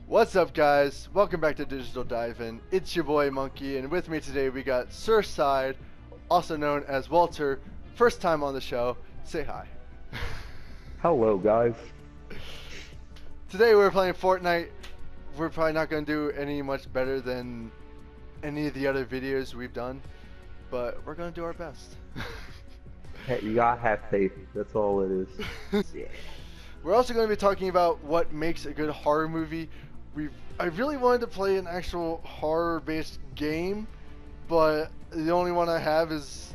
What's up, guys? Welcome back to Digital Dive-In. It's your boy Monkey, and with me today we got Surfside, also known as Walter. First time on the show. Say hi. Hello, guys. Today we're playing Fortnite. We're probably not going to do any much better than any of the other videos we've done, but we're going to do our best. Hey, you gotta have faith. That's all it is. Yeah. We're also going to be talking about what makes a good horror movie. I really wanted to play an actual horror-based game, but the only one I have is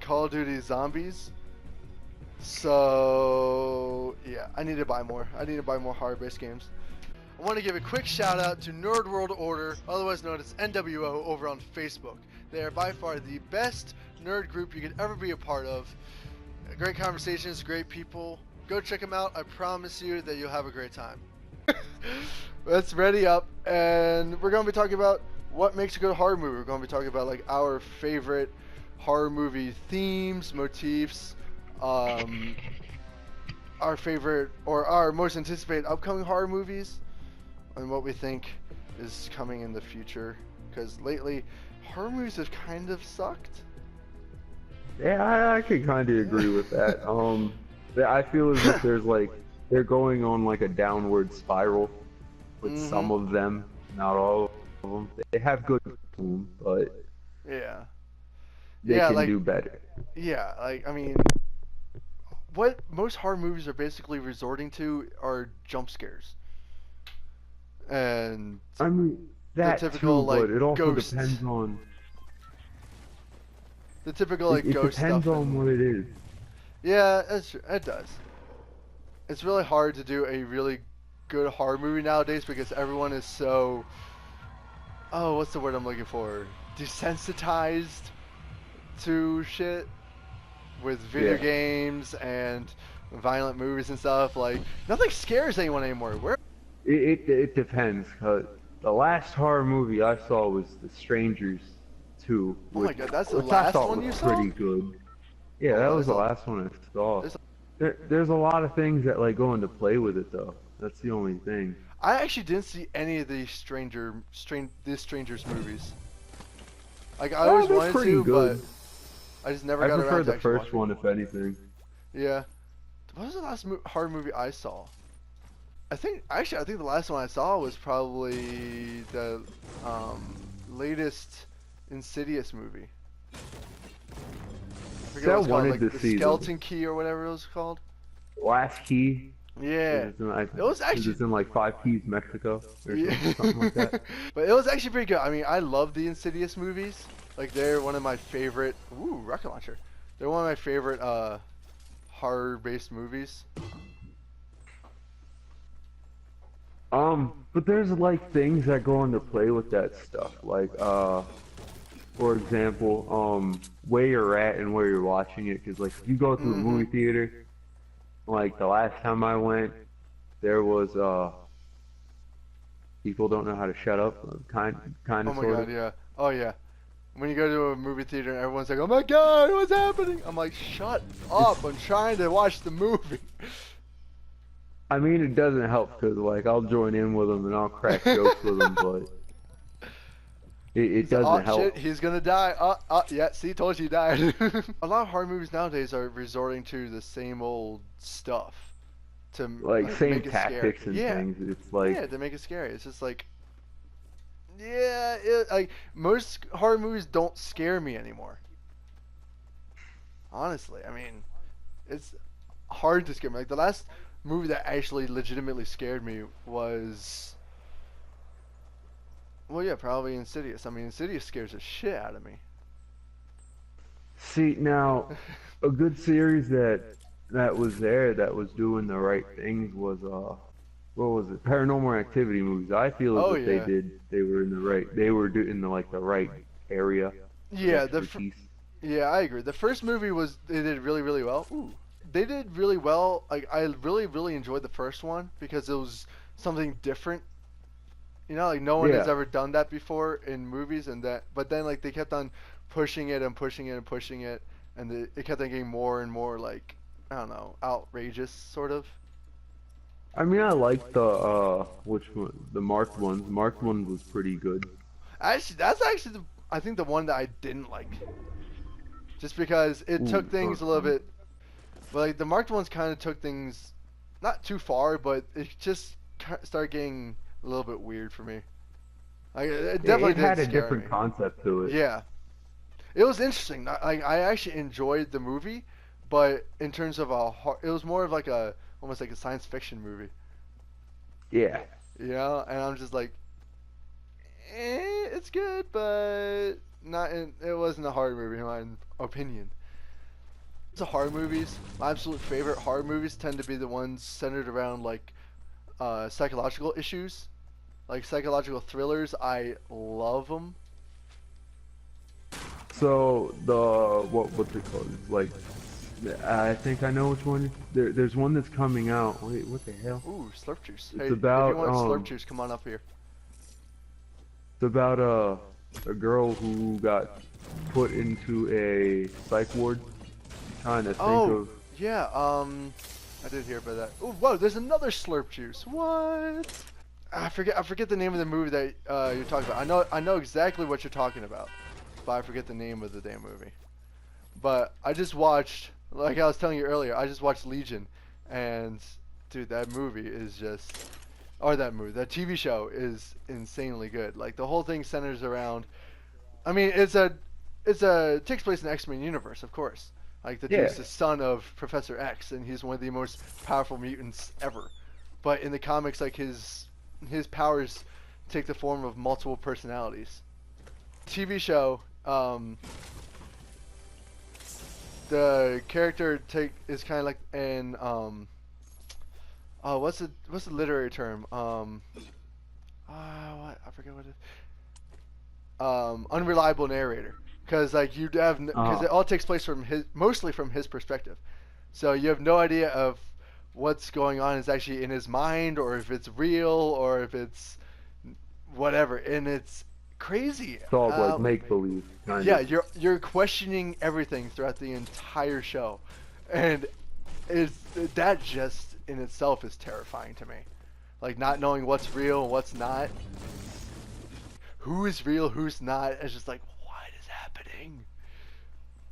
Call of Duty Zombies. So yeah, I need to buy more. I need to buy more horror-based games. I want to give a quick shout out to Nerd World Order, otherwise known as NWO, over on Facebook. They are by far the best nerd group you could ever be a part of. Great conversations, great people. Go check them out. I promise you that you'll have a great time. Let's ready up, and we're going to be talking about what makes a good horror movie. We're going to be talking about like our favorite horror movie themes, motifs, our favorite or our most anticipated upcoming horror movies, and what we think is coming in the future. Because lately, horror movies have kind of sucked. Yeah, I could kind of agree with that. I feel as if they're going on like a downward spiral with some of them, not all of them. They have good film, but Yeah. they Yeah, can like do better. yeah, like I mean, what most horror movies are basically resorting to are jump scares. And I mean, the that typical too, like but it also ghost, depends on. the typical It, like it ghost depends stuff. on And what it is. yeah, it does. It's really hard to do a really good horror movie nowadays because everyone is so, oh, what's the word I'm looking for? Desensitized to shit with video Yeah. games and violent movies and stuff. Like nothing scares anyone anymore. Where? It depends. 'Cause the last horror movie I saw was The Strangers 2, Oh my god, that's the which I last thought one was you saw? pretty good. Yeah, that Oh, was the last one I saw. there's There's a lot of things that like go into play with it though. That's the only thing. I actually didn't see any of these Strangers movies. Like I always They're wanted pretty to, but good. I just never I got prefer around to the actually first watching one it. if anything. Yeah. What was the last horror movie I saw? I think the last one I saw was probably the latest Insidious movie. I forget See, what I it's called, wanted like to the see Skeleton Key or whatever it was called. Last Key. Yeah. It was It's actually in like Five Keys, Mexico, or yeah. something like that. But it was actually pretty good. I mean, I love the Insidious movies. Like they're one of my favorite. Ooh, rocket launcher. They're one of my favorite horror-based movies. But there's like things that go into play with that stuff. Like, for example, where you're at and where you're watching it. Because like, if you go to a movie theater, like the last time I went, there was people don't know how to shut up, kind Oh of my sort god, of. yeah. Oh yeah. When you go to a movie theater and everyone's like, "Oh my god, what's happening?" I'm like, "Shut up! I'm trying to watch the movie." I mean, it doesn't help because like I'll join in with them and I'll crack jokes with them, but it He's like, "Oh doesn't shit, help. he's gonna die." Yeah. See, told you he died. A lot of horror movies nowadays are resorting to the same old stuff to Like same make it scary. tactics and Yeah. things. It's like Yeah, to make it scary. It's just like, yeah, like most horror movies don't scare me anymore. Honestly, I mean, it's hard to scare me. Like the last movie that actually legitimately scared me was, well, yeah, probably Insidious. I mean, Insidious scares the shit out of me. see now a good series that was there that was doing the right things was what was it? Paranormal Activity movies. I feel Oh as if yeah, they were in the right they were doing the right area of yeah. expertise. Yeah, I agree. The first movie was they did really really well. Ooh, they did really well. Like I really enjoyed the first one because it was something different. You know, like no one has Yeah. ever done that before in movies, and that. But then like they kept on pushing it and pushing it and pushing it, and it kept on getting more and more like I don't know outrageous sort of. I mean, I like the which one? The marked ones. Marked one was pretty good. Actually, that's actually I think the one that I didn't like, just because it took Ooh, things a little bit. But like the marked ones kind of took things not too far, but it just started getting a little bit weird for me. Like it definitely it did had a scare different me. concept to it. Yeah, it was interesting. I actually enjoyed the movie, but in terms of it was more of like a almost like a science fiction movie. Yeah. You know, and I'm just like, it's good, but not. It wasn't a horror movie in my opinion. The horror movies, my absolute favorite horror movies tend to be the ones centered around like psychological issues, like psychological thrillers. I love them. So the what's it called? It's like I think I know which one. There's one that's coming out. Wait, what the hell? Ooh, slurp juice. It's Hey, if you about want slurp juice, come on up here. it's about a girl who got put into a psych ward. Trying to think Oh, of yeah. I did hear about that. Oh, whoa, there's another slurp juice. What? I forget the name of the movie that you're talking about. I know exactly what you're talking about, but I forget the name of the damn movie. But I just watched, like I was telling you earlier, I just watched Legion, and dude, that movie is just, or that TV show is insanely good. Like the whole thing centers around. I mean, it takes place in the X-Men universe, of course. Like the yeah. dude's the son of Professor X, and he's one of the most powerful mutants ever. But in the comics, like his powers take the form of multiple personalities. TV show, the character is kind of like an oh, what's the literary term? What I forget what it. Unreliable narrator, because like you have because it all takes place from mostly from his perspective, so you have no idea of what's going on is actually in his mind, or if it's real, or if it's whatever, and it's crazy. It's all like make believe. Yeah, you're questioning everything throughout the entire show, and it's that just in itself is terrifying to me, like not knowing what's real and what's not. Who is real, who's not? It's just like, what is happening?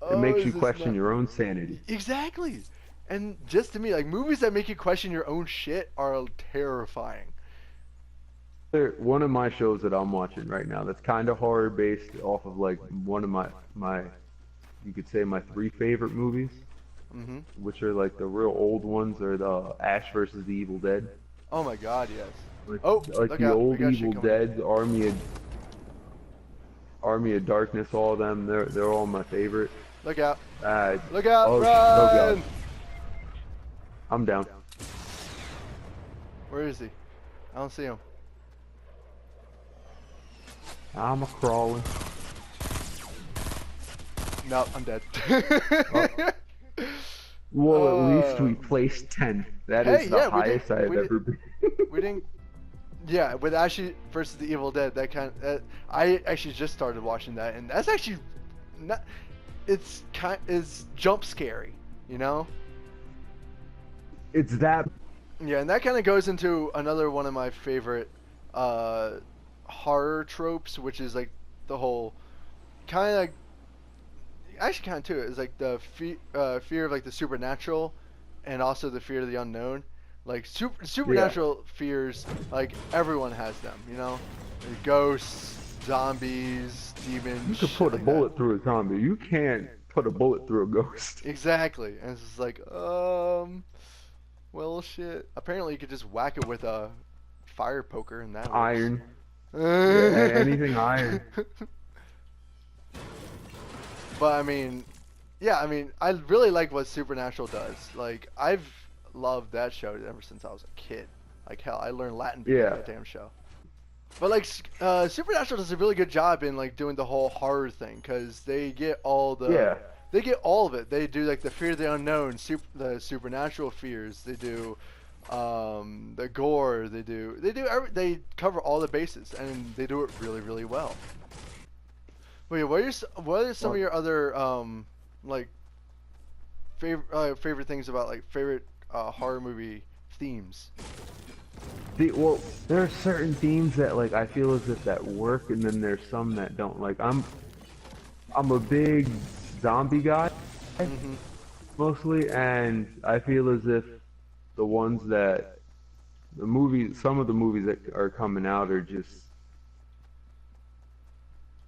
It Oh, makes you is this question not... your own sanity. Exactly. And just to me, like movies that make you question your own shit are terrifying. One of my shows that I'm watching right now that's kind of horror based off of like one of my you could say my three favorite movies, which are like the real old ones are the Ash versus the Evil Dead. Oh my God, yes. Like, Oh, like look the out. old We got shit Evil coming. Dead, Army of Darkness, all of them. They're all my favorite. Look out. Uh, Look out, oh run! God, I'm down. Where is he? I don't see him. I'm a crawling. No, I'm dead. Well, at least we placed 10th. That is the highest I have ever been. We didn't. Yeah, with Ashley versus the Evil Dead, I actually just started watching that, and that's actually not. It's jump scary, you know. It's that. Yeah, and that kind of goes into another one of my favorite horror tropes, which is like the whole kind of actually kind of too is like the fear of like the supernatural, and also the fear of the unknown. Like supernatural fears, like everyone has them, you know, like ghosts, zombies, demons. You could put a bullet through a zombie. You can't put a bullet through a ghost. Exactly, and it's just like, well, shit. Apparently, you could just whack it with a fire poker, and that works. Iron. Yeah, anything iron. But I mean, yeah, I mean, I really like what Supernatural does. Like, I've loved that show ever since I was a kid. Like, hell, I learned Latin from that damn show. But like, Supernatural does a really good job in like doing the whole horror thing, because they get all the they get all of it. They do like the fear of the unknown, the supernatural fears. They do the gore. They cover all the bases, and they do it really, really well. Wait, what are some of your other like favorite things about like favorite horror movie themes. Well, there are certain themes that like I feel as if that work, and then there's some that don't. Like I'm a big zombie guy, mostly, and I feel as if the ones that some of the movies that are coming out are just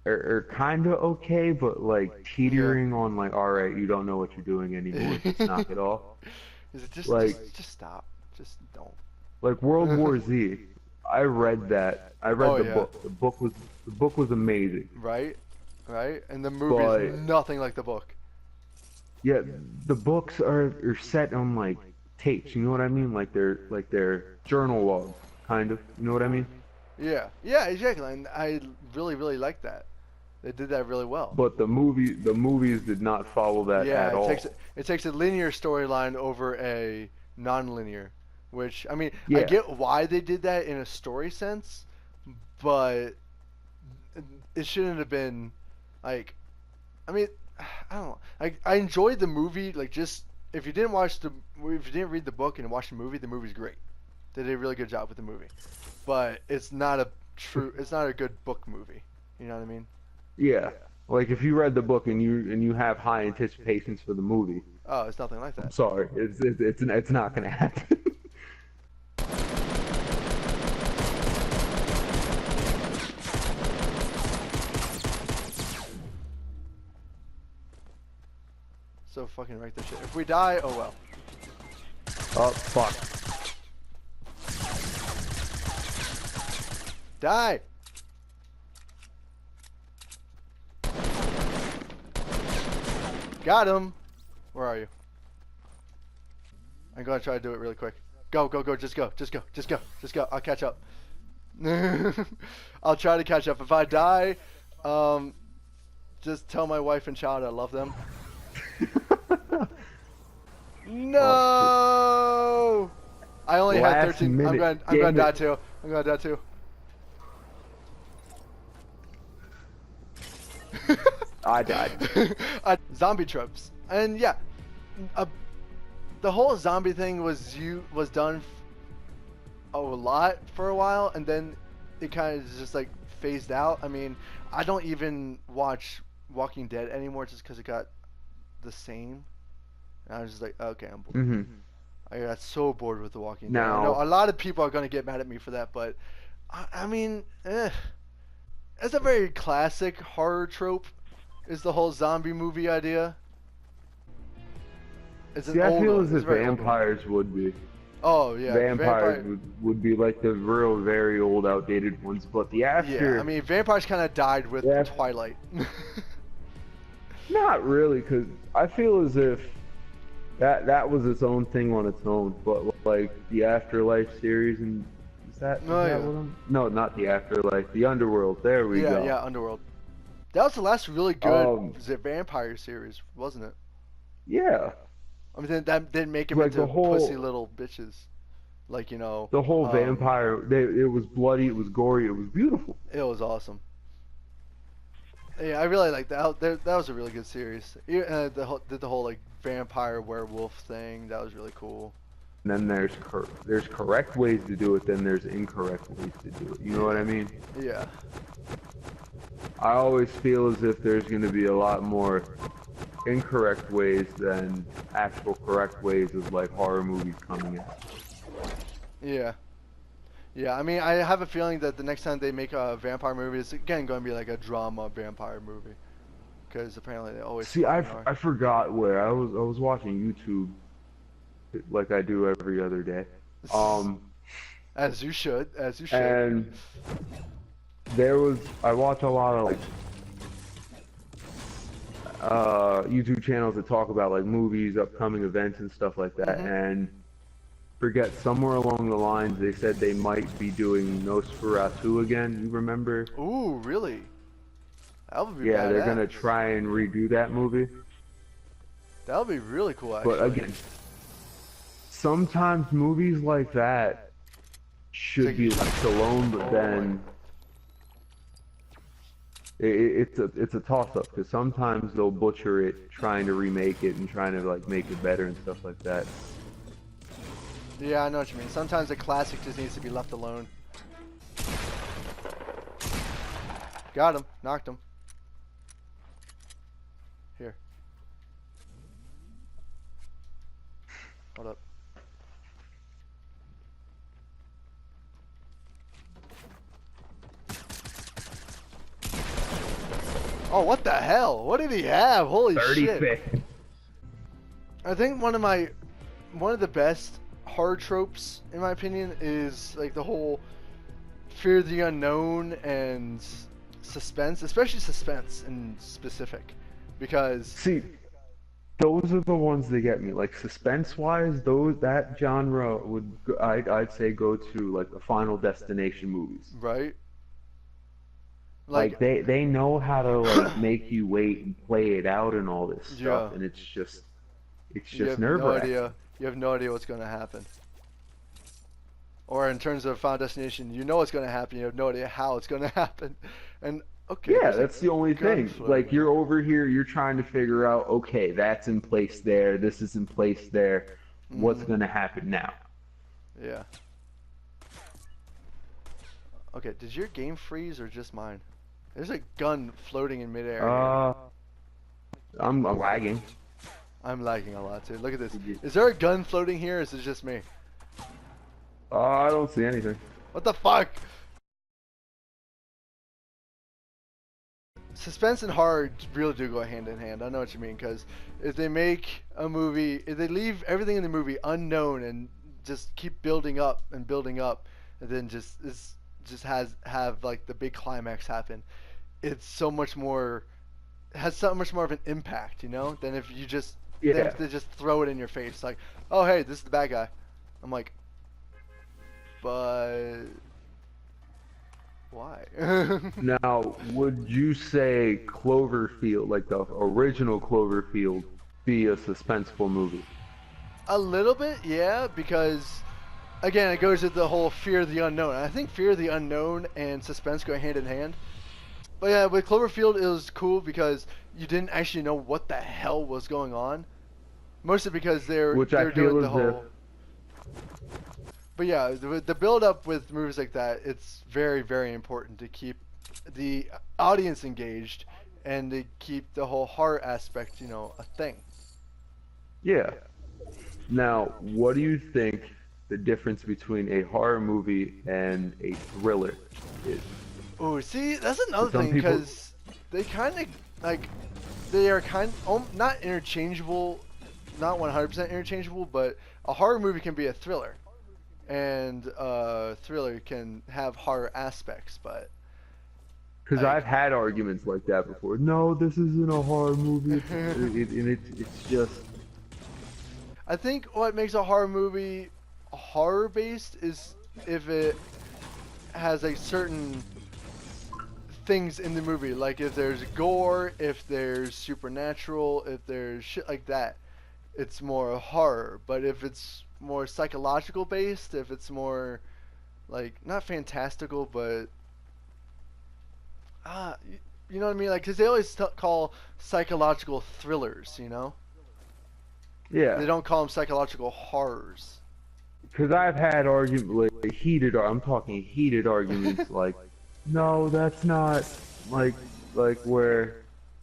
are kind of okay, but like teetering on like, all right, you don't know what you're doing anymore. Just knock it off. Is it just stop? Just don't. Like World War Z. I read that. I read the book. The book was amazing. Right, right, and the movie is nothing like the book. Yeah, the books are set on like tapes. You know what I mean? Like they're journal logs, kind of. You know what I mean? Yeah, exactly. And I really like that. They did that really well. But the movies did not follow that at all. It takes a linear storyline over a non-linear, which I mean, Yeah. I get why they did that in a story sense, but it shouldn't have been like. I mean, I don't know. I enjoyed the movie. Like, just if you didn't read the book and watch the movie's great. They did a really good job with the movie, but it's not a good book movie. You know what I mean? Yeah. Like if you read the book and you have high anticipations for the movie. Oh, it's nothing like that. I'm sorry, it's not gonna happen. So fucking wreck this shit. If we die, oh well. Oh fuck. Die! Got him! Where are you? I'm gonna try to do it really quick. Go, just go. I'll catch up. I'll try to catch up. If I die, just tell my wife and child I love them. No! Oh, I only had 13. I'm gonna die too. I died. Zombie tropes, and yeah, the whole zombie thing was done a lot for a while, and then it kind of just like phased out. I mean, I don't even watch Walking Dead anymore just because it got the same. And I was just like, okay, I'm bored. I got so bored with The Walking Dead. I know a lot of people are gonna get mad at me for that, but I mean, it's a very classic horror trope. Is the whole zombie movie idea? See, I feel as if vampires would be. Oh yeah, vampires would be like the real, very old, outdated ones. But the after. Yeah, I mean, vampires kind of died with Twilight. Not really, because I feel as if that was its own thing on its own. But like the Afterlife series, and is that no, not the Afterlife, the Underworld. There we go. Yeah, Underworld. That was the last really good vampire series, wasn't it? Yeah. I mean, that didn't make them into pussy little bitches, like, you know. The whole vampire, it was bloody, it was gory, it was beautiful. It was awesome. Yeah, I really liked that. That was a really good series. Did the whole like vampire werewolf thing. That was really cool. And then there's correct ways to do it, then there's incorrect ways to do it. You know what I mean? Yeah. I always feel as if there's going to be a lot more incorrect ways than actual correct ways of like horror movies coming out. Yeah. Yeah, I mean, I have a feeling that the next time they make a vampire movie, it's again going to be like a drama vampire movie. Because apparently they always... See, I forgot where. I was watching YouTube like I do every other day. As you should. And I watch a lot of like YouTube channels that talk about like movies, upcoming events and stuff like that, and forget somewhere along the lines they said they might be doing Nosferatu again. You remember? Ooh, really? That would be badass. They're gonna try and redo that movie. That would be really cool, actually. But again, sometimes movies like that should be left alone, but then it's a toss-up, because sometimes they'll butcher it trying to remake it and trying to like make it better and stuff like that. Yeah, I know what you mean. Sometimes a classic just needs to be left alone. Got him. Knocked him. Here. Hold up. Oh, what the hell? What did he have? Holy shit. 35th. I think one of the best horror tropes, in my opinion, is like the whole fear of the unknown and suspense, especially suspense in specific, because See, those are the ones that get me. Like suspense-wise, that genre would I'd say go to like the Final Destination movies. right, Like they know how to like make you wait and play it out and all this stuff, yeah, and it's just you have no nerve-wracking. idea. You have no idea what's going to happen. Or in terms of Final Destination, you know what's going to happen. You have no idea how it's going to happen. And okay, Yeah, there's a that's the only gun thing. floating Like you're there. over here, you're trying to figure out, okay, that's in place there, this is in place there. What's gonna happen now? Yeah. Okay, did your game freeze or just mine? There's a gun floating in midair here. I'm lagging. I'm lagging a lot too. Look at this. Is there a gun floating here or is it just me? I don't see anything. What the fuck? Suspense and horror really do go hand in hand. I know what you mean, because if they make a movie, if they leave everything in the movie unknown and just keep building up and building up, and then have like the big climax happen, it's so much more, has so much more of an impact, you know, than if you just than Yeah. if they just throw it in your face like, oh hey, this is the bad guy. I'm like, but why? Now, would you say Cloverfield, like the original Cloverfield, be a suspenseful movie? A little bit, yeah, because again, it goes with the whole fear of the unknown. I think fear of the unknown and suspense go hand in hand. But yeah, with Cloverfield, it was cool because you didn't actually know what the hell was going on. Mostly because Which I they're feel doing the as if whole. But yeah, the build up with movies like that, it's very, very important to keep the audience engaged and to keep the whole horror aspect, you know, a thing. yeah. Now, what do you think the difference between a horror movie and a thriller is? Oh, see, that's another Some thing people, because they kind of like they are not interchangeable, not 100% interchangeable, but a horror movie can be a thriller, and a thriller can have horror aspects. But because like, I've had arguments like that before. No, this isn't a horror movie. It's just. I think what makes a horror movie horror based is if it has like certain things in the movie, like if there's gore, if there's supernatural, if there's shit like that, it's more horror. But if it's more psychological based, if it's more like not fantastical, but you know what I mean? Like, because they always call psychological thrillers, you know? Yeah. They don't call them psychological horrors. Because I've had arguments, like I'm talking heated arguments, like, no, that's not, like, where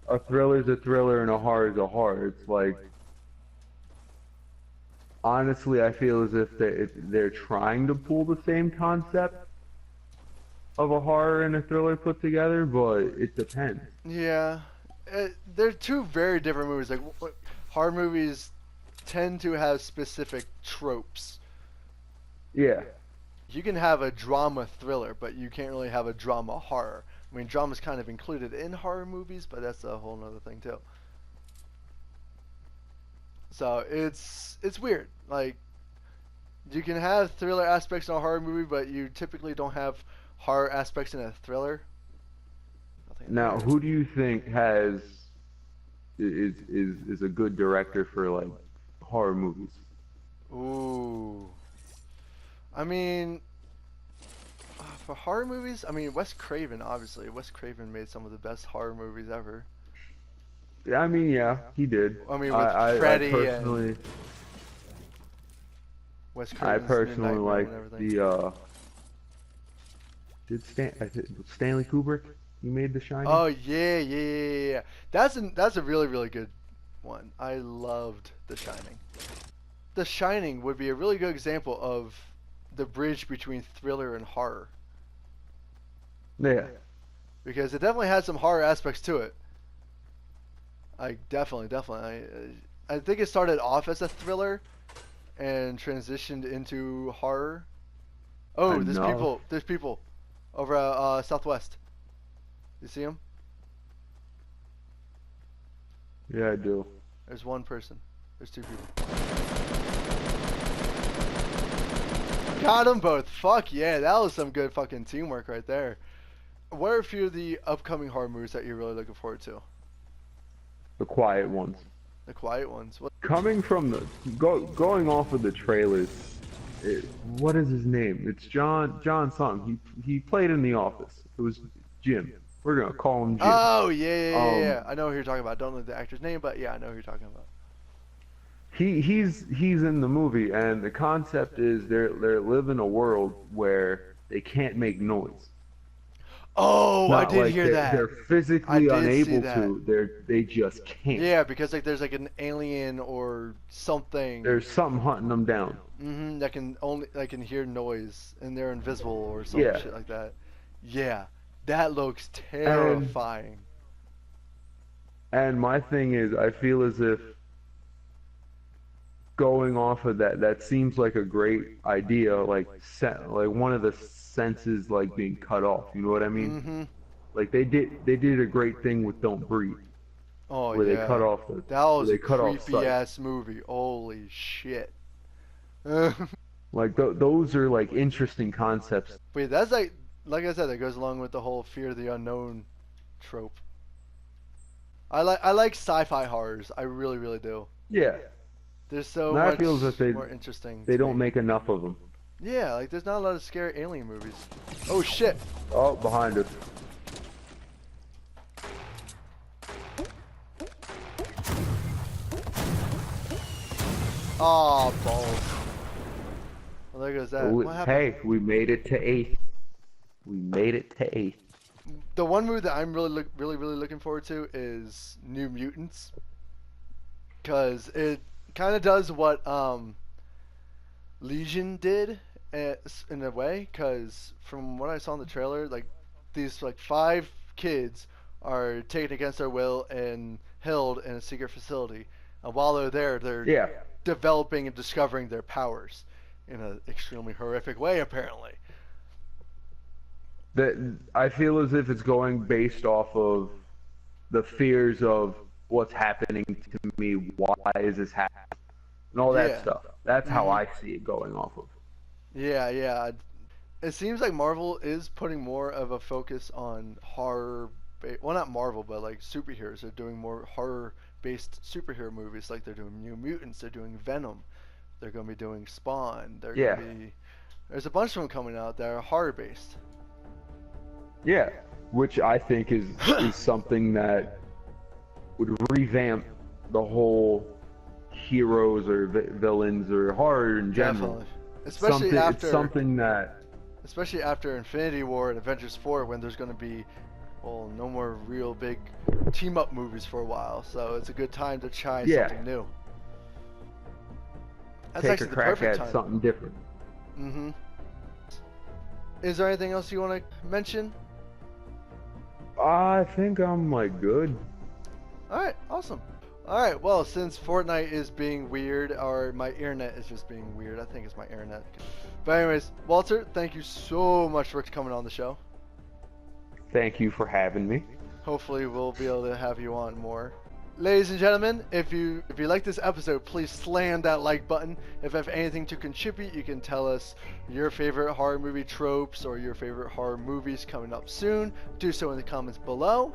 a thriller's a thriller and a horror's a horror. It's like, honestly, I feel as if they're trying to pull the same concept of a horror and a thriller put together, but it depends. Yeah, they're two very different movies. Like horror movies tend to have specific tropes. Yeah. You can have a drama thriller, but you can't really have a drama horror. I mean, drama's kind of included in horror movies, but that's a whole nother thing too. So it's weird. Like you can have thriller aspects in a horror movie, but you typically don't have horror aspects in a thriller. Now, who do you think is a good director for like horror movies? Ooh. I mean, for horror movies, I mean Wes Craven, obviously. Wes Craven made some of the best horror movies ever. Yeah, I mean, yeah, he did. I mean, with I Freddy personally, Wes I Craven's New personally Nightmare like and everything. the Stanley Kubrick. He made The Shining. Oh yeah. That's a really really good one. I loved The Shining. The Shining would be a really good example of the bridge between thriller and horror, Yeah. because it definitely has some horror aspects to it. I definitely. I think it started off as a thriller and transitioned into horror. Oh, there's Enough. people. There's people over southwest. You see them? Yeah, I do. There's one person. There's two people. Got them both. Fuck yeah, that was some good fucking teamwork right there. What are a few of the upcoming horror movies that you're really looking forward to? The quiet ones. The quiet ones. What? Coming from the going off of the trailers, what is his name? It's John something. He played in The Office. It was Jim. We're gonna call him Jim. Oh yeah. I know who you're talking about. Don't know the actor's name, but yeah, I know who you're talking about. He's in the movie, and the concept is they live in a world where they can't make noise. Oh, I Not did like hear that. They're physically I did see unable that. to. They just can't. Yeah, because like there's like an alien or something. There's something hunting them down. That can hear noise and they're invisible or some Yeah. shit like that. Yeah, that looks terrifying. And my thing is, I feel as if going off of that seems like a great idea. Like one of the senses like being cut off. You know what I mean? Like they did a great thing with Don't Breathe. Oh where yeah. they cut off the. That was they a cut off creepy sight. ass movie. Holy shit. Like those are like interesting concepts. Wait, that's like I said, that goes along with the whole fear of the unknown trope. I like sci-fi horrors. I really really do. Yeah. There's so That much feels that more interesting. They to don't me. make enough of them. Yeah, like there's not a lot of scary alien movies. Oh shit. Oh, behind us. Aw, balls. Well, there goes that. What happened? Hey, we made it to 8th. We made it to 8th. The one movie that I'm really looking forward to is New Mutants, because it kind of does what Legion did in a way. Because from what I saw in the trailer, like these like 5 kids are taken against their will and held in a secret facility, and while they're there, they're developing and discovering their powers in an extremely horrific way, apparently. I feel as if it's going based off of the fears of what's happening to me, why is this happening, and all that stuff. That's how I see it going off of. Yeah. It seems like Marvel is putting more of a focus on horror. Well, not Marvel, but like superheroes. They're doing more horror-based superhero movies. Like they're doing New Mutants. They're doing Venom. They're going to be doing Spawn. There's a bunch of them coming out that are horror-based. Yeah, which I think is something that would revamp the whole heroes or villains or horror in general. Definitely. Especially after Infinity War and Avengers 4, when there's going to be, well, no more real big team-up movies for a while. So it's a good time to try something new. That's Take actually a the crack perfect at time. something different. Is there anything else you want to mention? I think I'm like good. Alright, awesome. Alright, well, since Fortnite is being weird, or my internet is just being weird, I think it's my internet. But anyways, Walter, thank you so much for coming on the show. Thank you for having me. Hopefully we'll be able to have you on more. Ladies and gentlemen, if you like this episode, please slam that like button. If you have anything to contribute, you can tell us your favorite horror movie tropes or your favorite horror movies coming up soon. Do so in the comments below.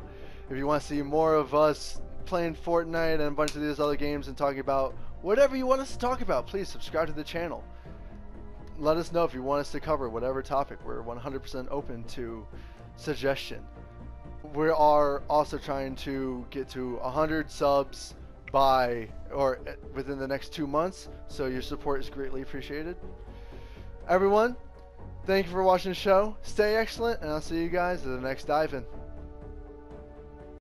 If you want to see more of us playing Fortnite and a bunch of these other games and talking about whatever you want us to talk about, please subscribe to the channel. Let us know if you want us to cover whatever topic. We're 100% open to suggestion. We are also trying to get to 100 subs by or within the next 2 months. So your support is greatly appreciated. Everyone, thank you for watching the show. Stay excellent, and I'll see you guys at the next dive-in.